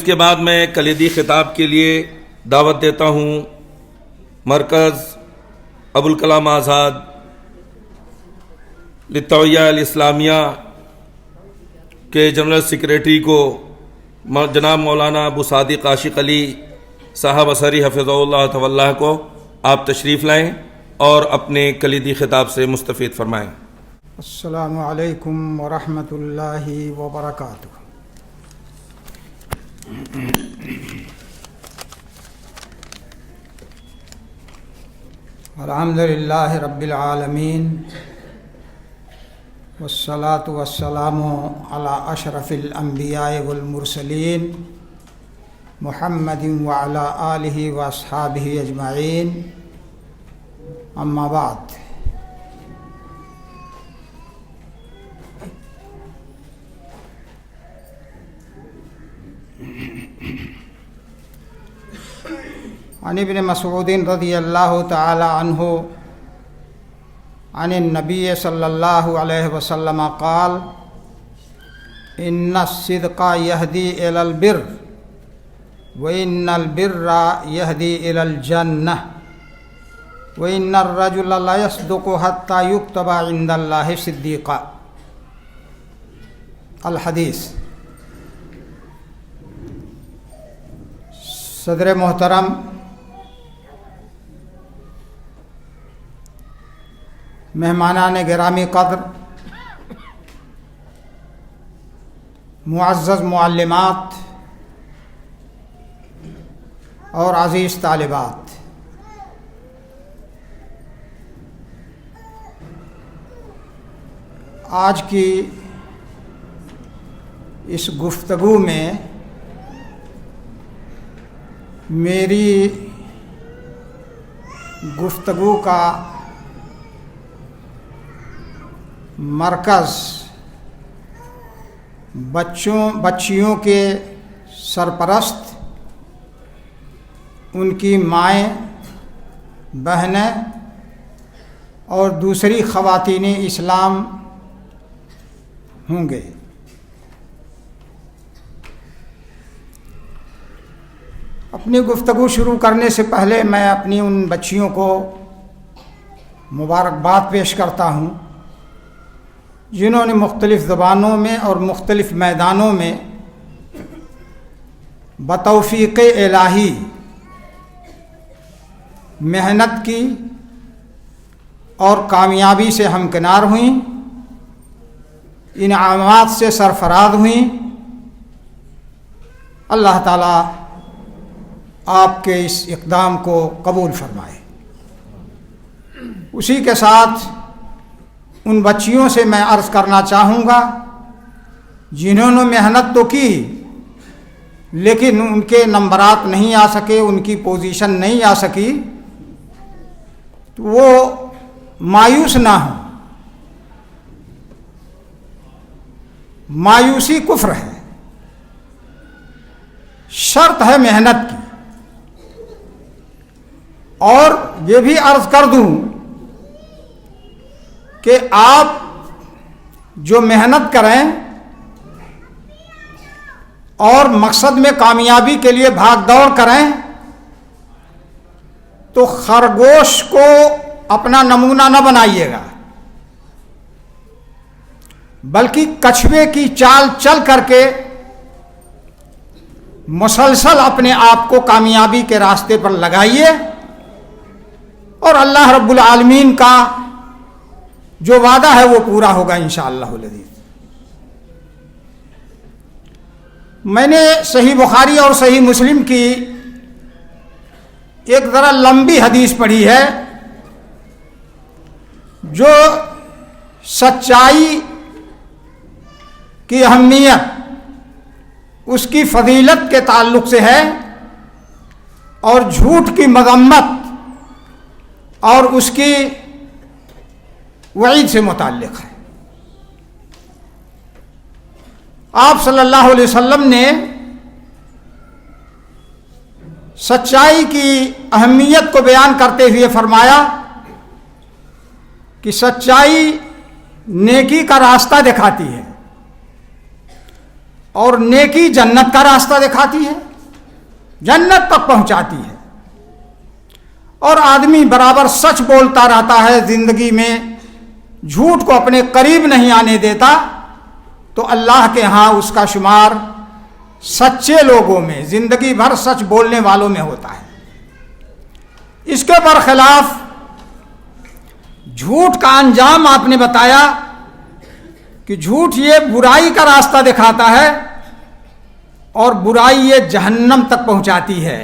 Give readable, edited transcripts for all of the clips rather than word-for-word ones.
اس کے بعد میں کلیدی خطاب کے لیے دعوت دیتا ہوں مرکز ابوالکلام آزاد للتوعیہ الاسلامیہ کے جنرل سیکریٹری کو جناب مولانا ابو صادق عاشق علی صاحب اثری حفظہ اللہ تعالی کو آپ تشریف لائیں اور اپنے کلیدی خطاب سے مستفید فرمائیں۔ السلام علیکم ورحمۃ اللہ وبرکاتہ۔ الحمد للہ رب العالمین والصلاة والسلام علی اشرف الانبیاء والمرسلین محمد وعلی آلہ واصحابہ اجمعین، اما بعد۔ عن ابن مسعود رضی اللہ تعالی عنہ عن النبی صلی اللہ علیہ وسلم قال ان الصدق یہدی الی البر وان البر یہدی الی الجنہ وان الرجل لا یصدق حتی یکتب عند اللہ صدیقا۔ الحدیث۔ صدر محترم، مہمانان گرامی قدر، معزز معلمات اور عزیز طالبات، آج کی اس گفتگو میں میری گفتگو کا مرکز بچیوں کے سرپرست، ان کی مائیں، بہنیں اور دوسری خواتین اسلام ہوں گے۔ اپنی گفتگو شروع کرنے سے پہلے میں اپنی ان بچیوں کو مبارکباد پیش کرتا ہوں جنہوں نے مختلف زبانوں میں اور مختلف میدانوں میں بتوفیق الہی محنت کی اور کامیابی سے ہمکنار ہوئیں، انعامات سے سرفراز ہوئیں۔ اللہ تعالیٰ آپ کے اس اقدام کو قبول فرمائے۔ اسی کے ساتھ ان بچیوں سے میں عرض کرنا چاہوں گا جنہوں نے محنت تو کی لیکن ان کے نمبرات نہیں آ سکے، ان کی پوزیشن نہیں آ سکی، تو وہ مایوس نہ ہوں۔ مایوسی کفر ہے، شرط ہے محنت کی۔ اور یہ بھی عرض کر دوں کہ آپ جو محنت کریں اور مقصد میں کامیابی کے لیے بھاگ دوڑ کریں تو خرگوش کو اپنا نمونہ نہ بنائیے گا، بلکہ کچھوے کی چال چل کر کے مسلسل اپنے آپ کو کامیابی کے راستے پر لگائیے، اور اللہ رب العالمین کا جو وعدہ ہے وہ پورا ہوگا انشاءاللہ العزیز۔ میں نے صحیح بخاری اور صحیح مسلم کی ایک ذرا لمبی حدیث پڑھی ہے جو سچائی کی اہمیت، اس کی فضیلت کے تعلق سے ہے، اور جھوٹ کی مذمت اور اس کی وعید سے متعلق ہے۔ آپ صلی اللہ علیہ وسلم نے سچائی کی اہمیت کو بیان کرتے ہوئے فرمایا کہ سچائی نیکی کا راستہ دکھاتی ہے، اور نیکی جنت کا راستہ دکھاتی ہے, جنت تک پہنچاتی ہے. اور آدمی برابر سچ بولتا رہتا ہے زندگی میں, جھوٹ کو اپنے قریب نہیں آنے دیتا, تو اللہ کے ہاں اس کا شمار سچے لوگوں میں, زندگی بھر سچ بولنے والوں میں ہوتا ہے. اس کے برخلاف جھوٹ کا انجام آپ نے بتایا کہ جھوٹ یہ برائی کا راستہ دکھاتا ہے اور برائی یہ جہنم تک پہنچاتی ہے.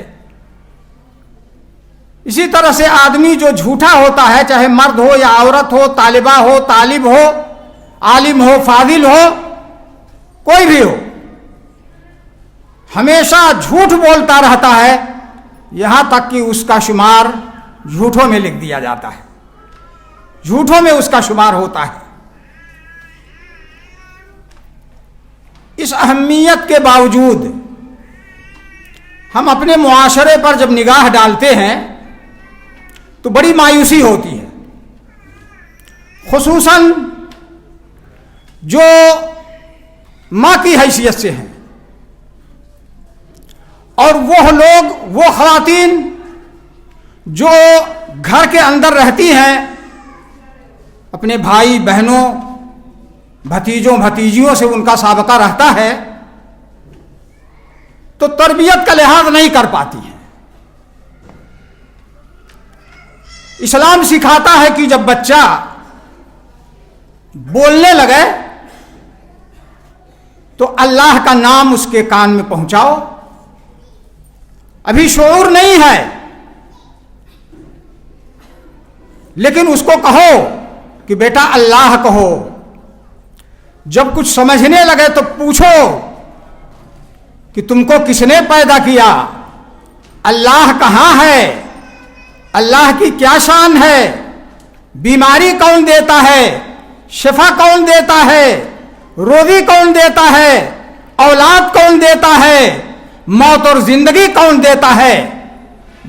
اسی طرح سے آدمی جو جھوٹا ہوتا ہے, چاہے مرد ہو یا عورت ہو, طالبہ ہو, طالب ہو, عالم ہو, فاضل ہو, کوئی بھی ہو, ہمیشہ جھوٹ بولتا رہتا ہے, یہاں تک کہ اس کا شمار جھوٹوں میں لکھ دیا جاتا ہے, جھوٹوں میں اس کا شمار ہوتا ہے. اس اہمیت کے باوجود ہم اپنے معاشرے پر جب نگاہ ڈالتے ہیں تو بڑی مایوسی ہوتی ہے, خصوصاً جو ماں کی حیثیت سے ہیں, اور وہ لوگ, وہ خواتین جو گھر کے اندر رہتی ہیں, اپنے بھائی بہنوں, بھتیجوں بھتیجیوں سے ان کا سابقہ رہتا ہے, تو تربیت کا لحاظ نہیں کر پاتی ہیں. اسلام سکھاتا ہے کہ جب بچہ بولنے لگے تو اللہ کا نام اس کے کان میں پہنچاؤ. ابھی شعور نہیں ہے, لیکن اس کو کہو کہ بیٹا اللہ کہو. جب کچھ سمجھنے لگے تو پوچھو کہ تم کو کس نے پیدا کیا, اللہ کہاں ہے, اللہ کی کیا شان ہے, بیماری کون دیتا ہے, شفا کون دیتا ہے, روزی کون دیتا ہے, اولاد کون دیتا ہے, موت اور زندگی کون دیتا ہے.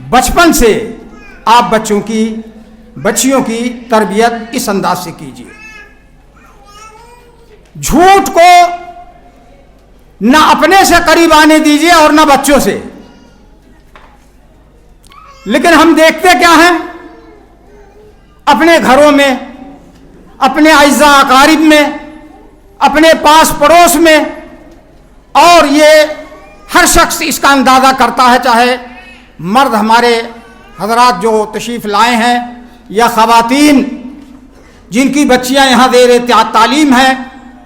بچپن سے آپ بچیوں کی تربیت اس انداز سے کیجیے. جھوٹ کو نہ اپنے سے قریب آنے دیجیے اور نہ بچوں سے. لیکن ہم دیکھتے کیا ہیں, اپنے گھروں میں, اپنے اعزاء اقارب میں, اپنے پاس پڑوس میں, اور یہ ہر شخص اس کا اندازہ کرتا ہے, چاہے مرد ہمارے حضرات جو تشریف لائے ہیں یا خواتین جن کی بچیاں یہاں زیر تعلیم ہیں,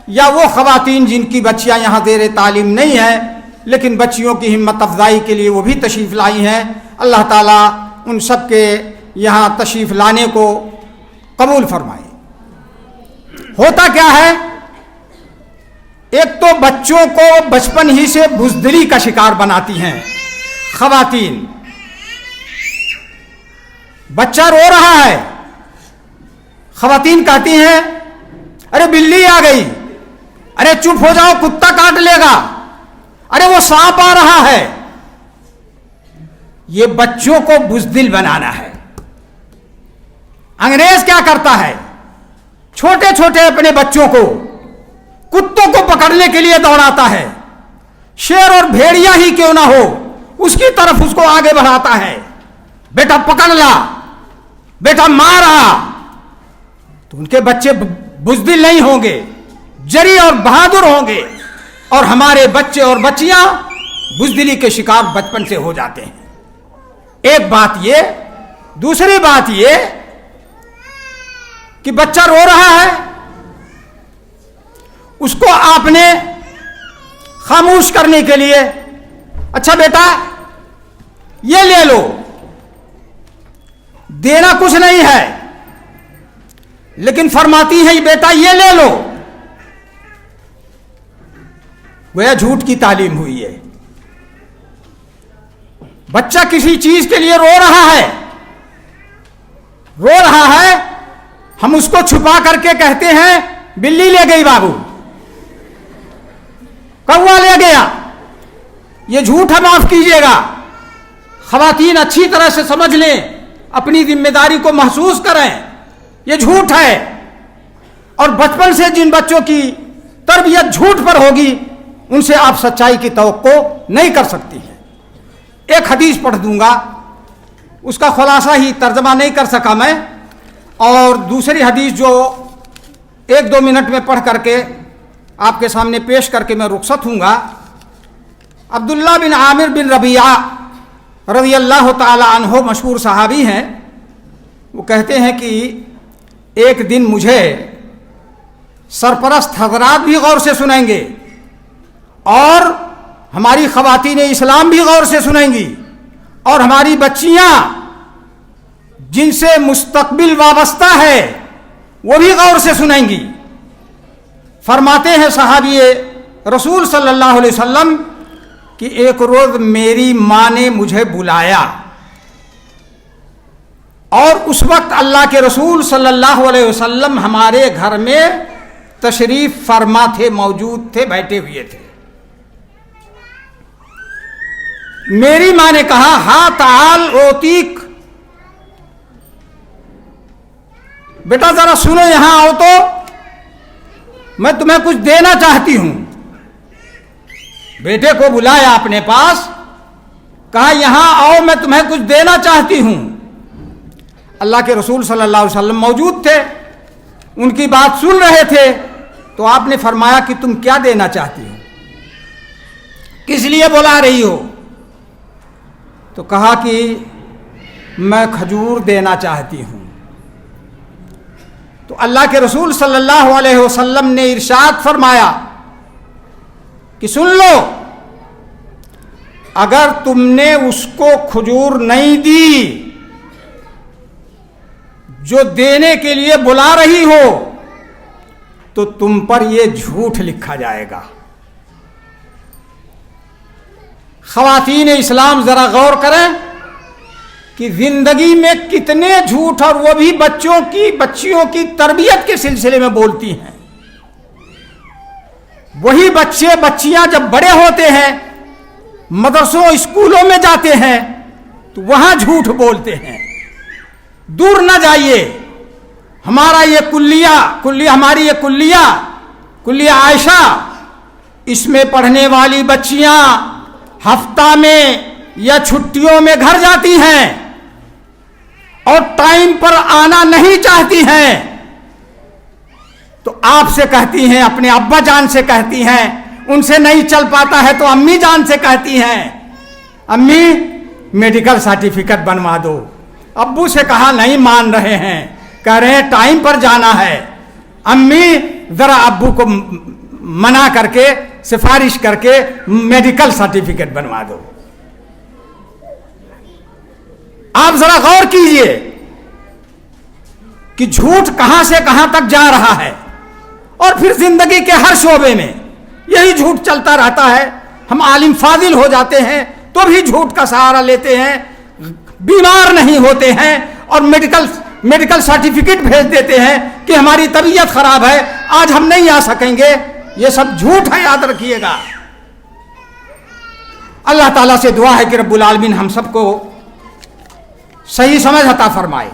یا وہ خواتین جن کی بچیاں یہاں زیر تعلیم نہیں ہیں لیکن بچیوں کی ہمت افزائی کے لیے وہ بھی تشریف لائی ہیں. اللہ تعالیٰ ان سب کے یہاں تشریف لانے کو قبول فرمائے. ہوتا کیا ہے, ایک تو بچوں کو بچپن ہی سے بزدلی کا شکار بناتی ہیں خواتین. بچہ رو رہا ہے, خواتین کہتی ہیں ارے بلی آ گئی, ارے چپ ہو جاؤ کتا کاٹ لے گا, ارے وہ سانپ آ رہا ہے. یہ بچوں کو بزدل بنانا ہے. انگریز کیا کرتا ہے, چھوٹے چھوٹے اپنے بچوں کو کتوں کو پکڑنے کے لیے دوڑاتا ہے, شیر اور بھیڑیا ہی کیوں نہ ہو اس کی طرف اس کو آگے بڑھاتا ہے. بیٹا پکڑ لا, بیٹا مارا. تو ان کے بچے بزدل نہیں ہوں گے, جری اور بہادر ہوں گے, اور ہمارے بچے اور بچیاں بزدلی کے شکار بچپن سے ہو جاتے ہیں. ایک بات یہ. دوسری بات یہ کہ بچہ رو رہا ہے, اس کو آپ نے خاموش کرنے کے لیے اچھا بیٹا یہ لے لو, دینا کچھ نہیں ہے لیکن فرماتی ہے بیٹا یہ لے لو. گویا جھوٹ کی تعلیم ہوئی ہے. بچہ کسی چیز کے لیے رو رہا ہے, ہم اس کو چھپا کر کے کہتے ہیں بلی لے گئی بابو, کوا لے گیا. یہ جھوٹ ہے, معاف کیجیے گا. خواتین اچھی طرح سے سمجھ لیں, اپنی ذمہ داری کو محسوس کریں, یہ جھوٹ ہے. اور بچپن سے جن بچوں کی تربیت جھوٹ پر ہوگی ان سے آپ سچائی کی توقع نہیں کر سکتی ہیں۔ ایک حدیث پڑھ دوں گا، اس کا خلاصہ ہی ترجمہ نہیں کر سکا میں، اور دوسری حدیث جو 1-2 منٹ میں پڑھ کر کے آپ کے سامنے پیش کر کے میں رخصت ہوں گا۔ عبداللہ بن عامر بن ربیعہ رضی اللہ تعالی عنہ مشہور صحابی ہیں، وہ کہتے ہیں کہ ایک دن مجھے سرپرست حضرات بھی غور سے سنیں گے اور ہماری خواتین اسلام بھی غور سے سنیں گی، اور ہماری بچیاں جن سے مستقبل وابستہ ہے وہ بھی غور سے سنیں گی۔ فرماتے ہیں صحابی رسول صلی اللہ علیہ وسلم کہ ایک روز میری ماں نے مجھے بلایا، اور اس وقت اللہ کے رسول صلی اللہ علیہ وسلم ہمارے گھر میں تشریف فرما تھے، موجود تھے، بیٹھے ہوئے تھے۔ میری ماں نے کہا ہاں تعال اوتیک، بیٹا ذرا سنو یہاں آؤ تو میں تمہیں کچھ دینا چاہتی ہوں۔ بیٹے کو بلایا اپنے پاس، کہا یہاں آؤ میں تمہیں کچھ دینا چاہتی ہوں۔ اللہ کے رسول صلی اللہ علیہ وسلم موجود تھے، ان کی بات سن رہے تھے، تو آپ نے فرمایا کہ تم کیا دینا چاہتی ہو، کس لیے بلا رہی ہو؟ تو کہا کہ میں کھجور دینا چاہتی ہوں۔ تو اللہ کے رسول صلی اللہ علیہ وسلم نے ارشاد فرمایا کہ سن لو، اگر تم نے اس کو کھجور نہیں دی جو دینے کے لیے بلا رہی ہو تو تم پر یہ جھوٹ لکھا جائے گا۔ خواتین اسلام ذرا غور کریں کہ زندگی میں کتنے جھوٹ، اور وہ بھی بچیوں کی تربیت کے سلسلے میں بولتی ہیں۔ وہی بچے بچیاں جب بڑے ہوتے ہیں، مدرسوں اسکولوں میں جاتے ہیں، تو وہاں جھوٹ بولتے ہیں۔ دور نہ جائیے، ہمارا یہ ہماری یہ کلیہ عائشہ، اس میں پڑھنے والی بچیاں ہفتہ میں یا چھٹیوں میں گھر جاتی ہیں اور ٹائم پر آنا نہیں چاہتی ہیں، تو آپ سے کہتی ہیں، اپنے ابا جان سے کہتی ہیں، ان سے نہیں چل پاتا ہے تو امی جان سے کہتی ہیں امی میڈیکل سرٹیفکیٹ بنوا دو۔ ابو سے کہا نہیں مان رہے ہیں، کہہ رہے ہیں ٹائم پر جانا ہے، امی ذرا ابو کو منع کر کے سفارش کر کے میڈیکل سرٹیفکیٹ بنوا دو۔ آپ ذرا غور کیجئے کہ جھوٹ کہاں سے کہاں تک جا رہا ہے، اور پھر زندگی کے ہر شعبے میں یہی جھوٹ چلتا رہتا ہے۔ ہم عالم فاضل ہو جاتے ہیں تو بھی جھوٹ کا سہارا لیتے ہیں، بیمار نہیں ہوتے ہیں اور میڈیکل سرٹیفکیٹ بھیج دیتے ہیں کہ ہماری طبیعت خراب ہے، آج ہم نہیں آ سکیں گے۔ یہ سب جھوٹ ہے، یاد رکھیے گا۔ اللہ تعالیٰ سے دعا ہے کہ رب العالمین ہم سب کو صحیح سمجھ عطا فرمائے،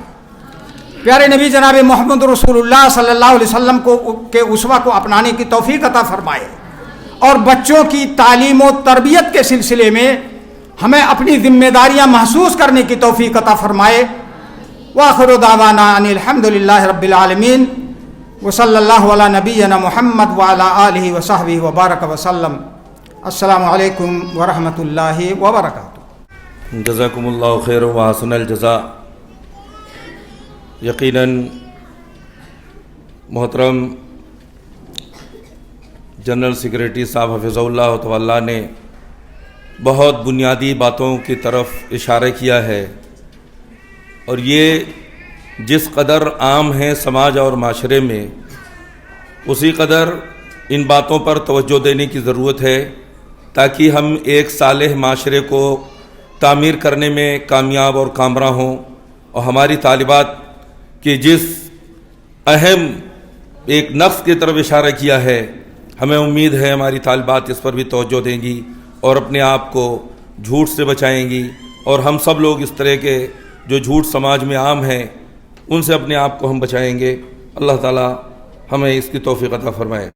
پیارے نبی جناب محمد رسول اللہ صلی اللہ علیہ وسلم کے اسوہ کو اپنانے کی توفیق عطا فرمائے، اور بچوں کی تعلیم و تربیت کے سلسلے میں ہمیں اپنی ذمہ داریاں محسوس کرنے کی توفیق عطا فرمائے۔ وآخر دعوانا ان الحمد للہ رب العالمین، وصلی اللہ علی نبینا محمد وعلی آلہ وصحبہ وبارک وسلم۔ السلام علیکم ورحمۃ اللہ وبرکاتہ۔ جزاکم اللہ خیر و حسن الجزاء۔ یقیناً محترم جنرل سیکریٹری صاحب حفظہ اللہ تعالی نے بہت بنیادی باتوں کی طرف اشارہ کیا ہے، اور یہ جس قدر عام ہیں سماج اور معاشرے میں، اسی قدر ان باتوں پر توجہ دینے کی ضرورت ہے تاکہ ہم ایک صالح معاشرے کو تعمیر کرنے میں کامیاب اور کامراں ہوں، اور ہماری طالبات کی جس اہم ایک نقص کی طرف اشارہ کیا ہے، ہمیں امید ہے ہماری طالبات اس پر بھی توجہ دیں گی اور اپنے آپ کو جھوٹ سے بچائیں گی، اور ہم سب لوگ اس طرح کے جو جھوٹ سماج میں عام ہیں ان سے اپنے آپ کو ہم بچائیں گے۔ اللہ تعالی ہمیں اس کی توفیق عطا فرمائے۔